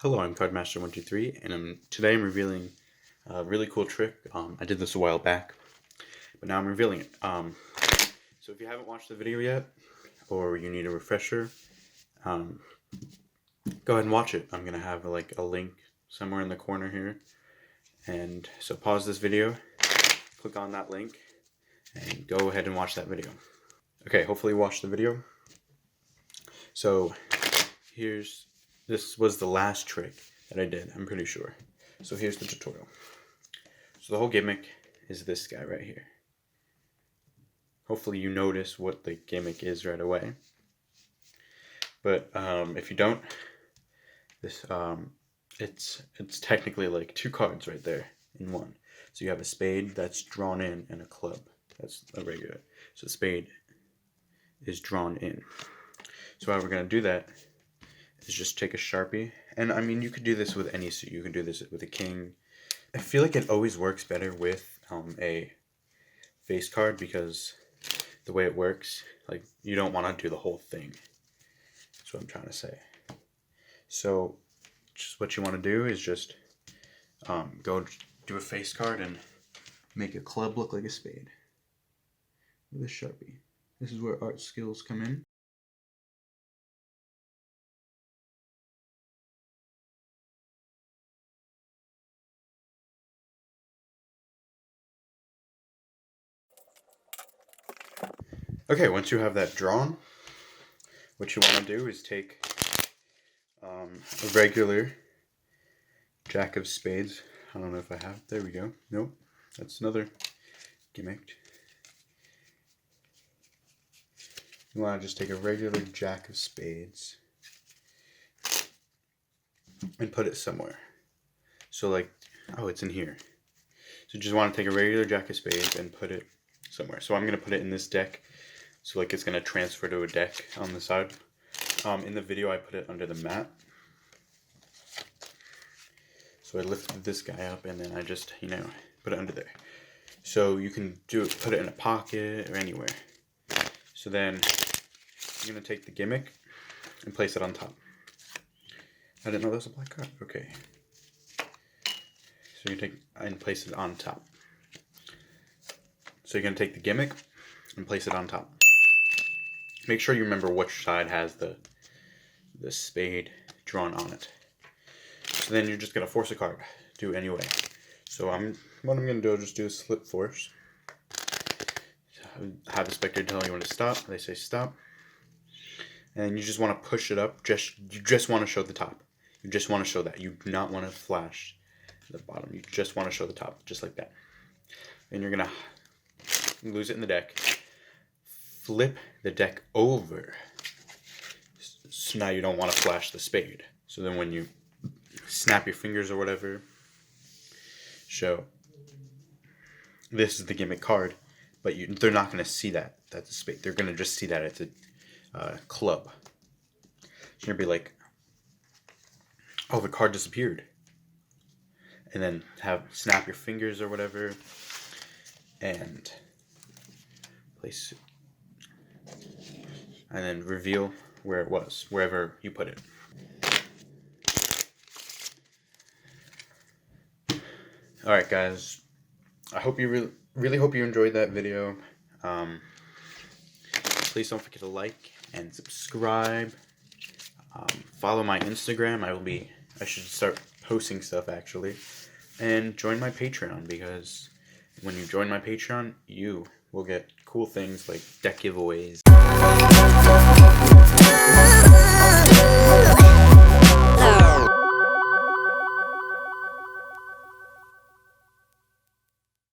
Hello, I'm Cardmaster123, and today I'm revealing a really cool trick. I did this a while back, but now I'm revealing it. So if you haven't watched the video yet, or you need a refresher, go ahead and watch it. I'm going to have a link somewhere in the corner here. And so pause this video, click on that link, and go ahead and watch that video. Okay, hopefully you watched the video. So this was the last trick that I did, I'm pretty sure. So here's the tutorial. So the whole gimmick is this guy right here. Hopefully you notice what the gimmick is right away. But if you don't, it's technically like two cards right there in one. So you have a spade that's drawn in and a club that's a regular. So the spade is drawn in. So how we're going to do that is just take a Sharpie. And I mean, you could do this with any suit. You can do this with a king. I feel like it always works better with a face card, because the way it works, like, you don't want to do the whole thing. That's what I'm trying to say. So just what you want to do is just go do a face card and make a club look like a spade with a Sharpie. This is where art skills come in. Okay, once you have that drawn, what you want to do is take a regular Jack of Spades. I don't know if I have. There we go. Nope. That's another gimmick. You want to just take a regular Jack of Spades and put it somewhere. So like, oh, it's in here. So you just want to take a regular Jack of Spades and put it somewhere. So I'm going to put it in this deck. So like, it's going to transfer to a deck on the side. In the video I put it under the mat. So I lifted this guy up and then I just, put it under there. So you can put it in a pocket or anywhere. So then I'm going to take the gimmick and place it on top. I didn't know that was a black card. Okay. So you take and place it on top. So you're going to take the gimmick and place it on top. Make sure you remember which side has the spade drawn on it. So then you're just going to force a card. Do it anyway. So what I'm going to do is just do a slip force. Have the spectator tell you when to stop. They say stop. And you just want to push it up. You just want to show the top. You just want to show that. You do not want to flash the bottom. You just want to show the top, just like that. And you're going to lose it in the deck. Flip the deck over. So now you don't want to flash the spade. So then when you snap your fingers or whatever, show this is the gimmick card, but they're not going to see that that's a spade. They're going to just see that it's a club. So you're going to be like, oh, the card disappeared. And then snap your fingers or whatever and place it. And then reveal where it was, wherever you put it. Alright guys, I hope you really hope you enjoyed that video. Please don't forget to like and subscribe. Follow my Instagram. I should start posting stuff actually. And join my Patreon, because when you join my Patreon, you will get cool things like deck giveaways.